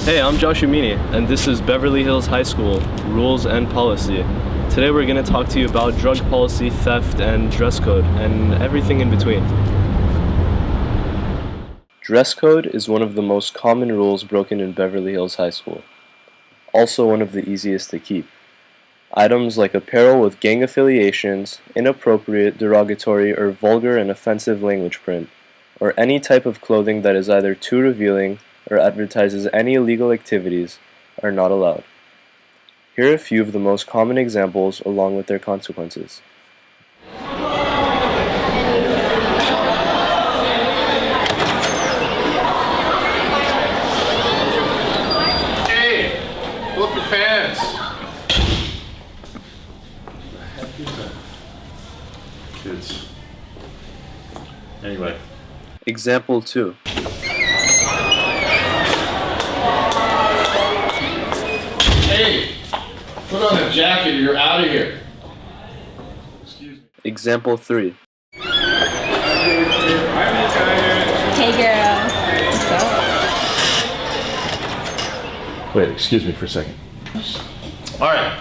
Hey, I'm Josh Umini, and this is Beverly Hills High School, Rules and Policy. Today we're going to talk to you about drug policy, theft, and dress code, and everything in between. Dress code is one of the most common rules broken in Beverly Hills High School. Also one of the easiest to keep. Items like apparel with gang affiliations, inappropriate, derogatory, or vulgar and offensive language print, or any type of clothing that is either too revealing or advertises any illegal activities are not allowed. Here are a few of the most common examples along with their consequences. Hey, pull up your pants. Kids. Anyway. Example 2. Hey, put on a jacket or you're out of here. Excuse me. Example 3. Hey girl, what's up? Wait, excuse me for a second. All right.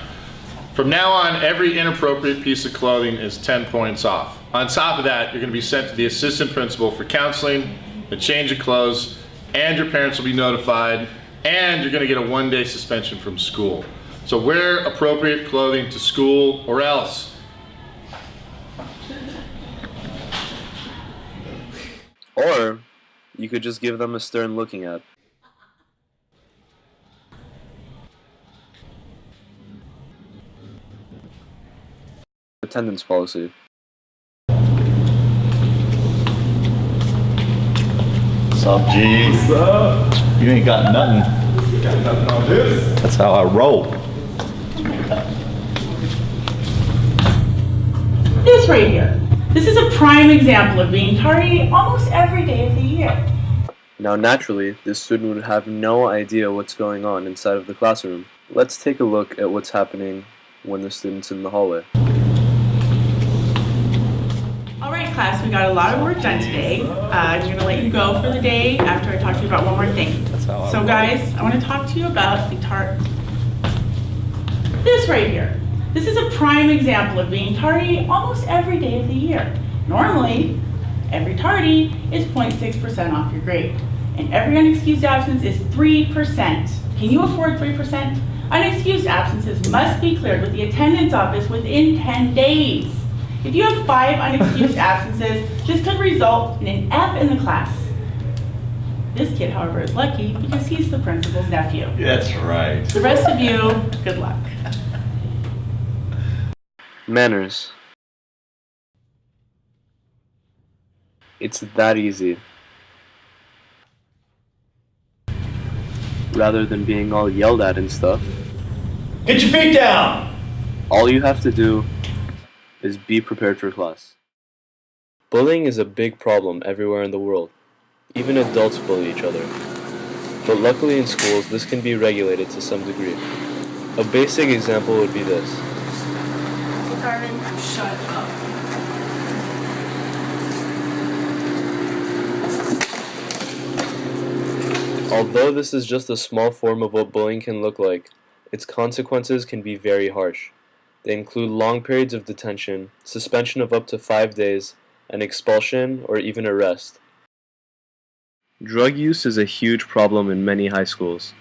From now on, every inappropriate piece of clothing is 10 points off. On top of that, you're going to be sent to the assistant principal for counseling, a change of clothes, and your parents will be notified, and you're going to get a 1-day suspension from school. So wear appropriate clothing to school or else. Or you could just give them a stern looking at. Attendance policy. What's up, G? What's up? You ain't got nothing. Got nothing on this? That's how I roll. This right here. This is a prime example of being tardy almost every day of the year. Now naturally, this student would have no idea what's going on inside of the classroom. Let's take a look at what's happening when the student's in the hallway. Alright class, we got a lot of work done today. I'm going to let you go for the day after I talk to you about one more thing. So guys, I want to talk to you about the This right here. This is a prime example of being tardy almost every day of the year. Normally, every tardy is 0.6% off your grade. And every unexcused absence is 3%. Can you afford 3%? Unexcused absences must be cleared with the attendance office within 10 days. If you have 5 unexcused absences, this could result in an F in the class. This kid, however, is lucky because he's the principal's nephew. That's right. The rest of you, good luck. Manners. It's that easy. Rather than being all yelled at and stuff, Get your feet down! all you have to do is be prepared for class. Bullying is a big problem everywhere in the world. Even adults bully each other. But luckily in schools, this can be regulated to some degree. A basic example would be this. Carmen, shut up. Although this is just a small form of what bullying can look like, its consequences can be very harsh. They include long periods of detention, suspension of up to 5 days, and expulsion or even arrest. Drug use is a huge problem in many high schools.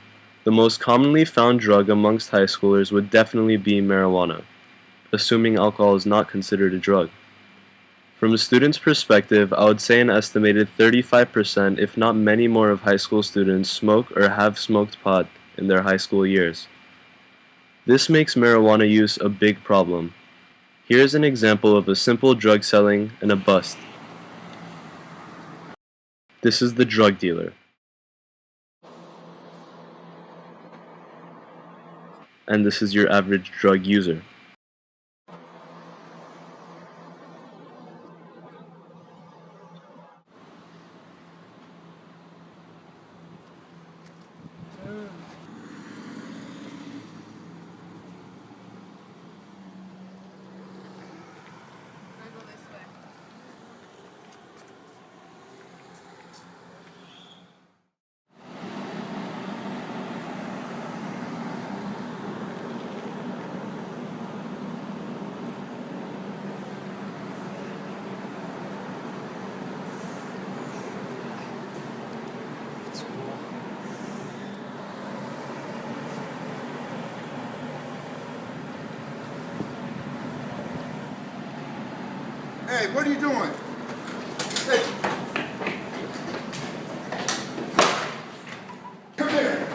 The most commonly found drug amongst high schoolers would definitely be marijuana, assuming alcohol is not considered a drug. From a student's perspective, I would say an estimated 35%, if not many more, of high school students smoke or have smoked pot in their high school years. This makes marijuana use a big problem. Here's an example of a simple drug selling and a bust. This is the drug dealer. And this is your average drug user. Hey, what are you doing? Hey. Come here.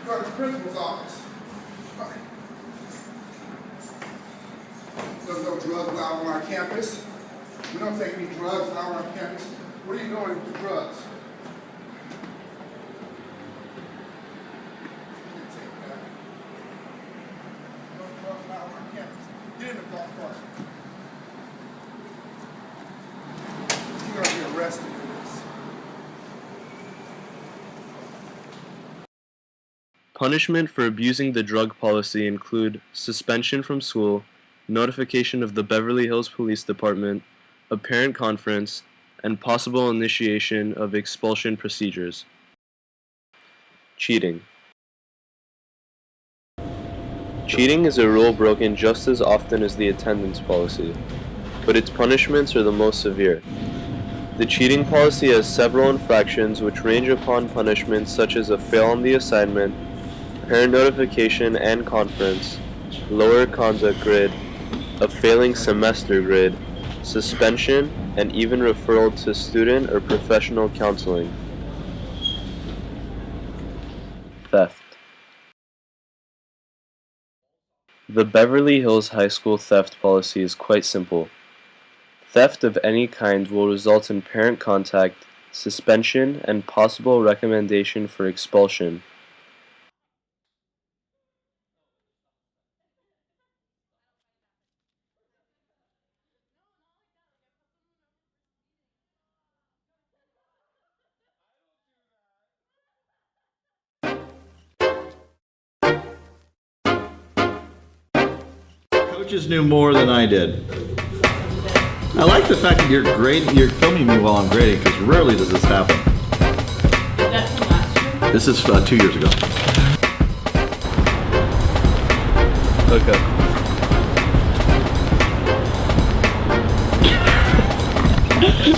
Go to the principal's office. There's no drugs allowed on our campus. We don't take any drugs allowed on our campus. What are you doing with the drugs? Get in the golf cart. You're going to be arrested for this. Punishment for abusing the drug policy include suspension from school, notification of the Beverly Hills Police Department, a parent conference, and possible initiation of expulsion procedures. Cheating. Cheating is a rule broken just as often as the attendance policy, but its punishments are the most severe. The cheating policy has several infractions which range upon punishments such as a fail on the assignment, parent notification and conference, lower conduct grid, a failing semester grid, suspension, and even referral to student or professional counseling. Theft. The Beverly Hills High School theft policy is quite simple. Theft of any kind will result in parent contact, suspension, and possible recommendation for expulsion. Coaches knew more than I did. I like the fact that you're filming me while I'm grading, because rarely does this happen. Is that from last year? This is 2 years ago. Okay.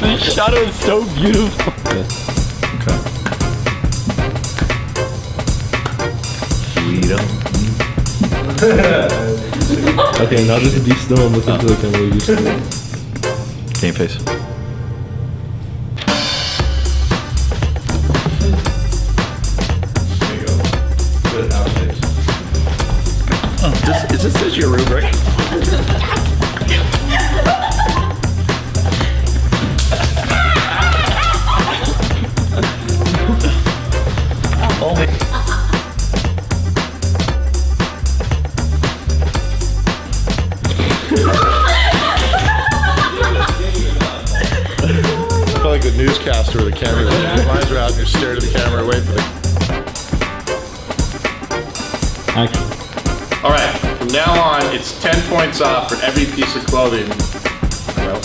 The shadow is so beautiful. Okay. We don't. Okay, now just be still and look into the camera. You still. Game face. There you go. Good outtakes. Oh, is this your rubric? I feel like a newscaster with a camera. Your lines are out and you're staring at the camera away from it. Action. All right, from now on, it's 10 points off for every piece of clothing. No.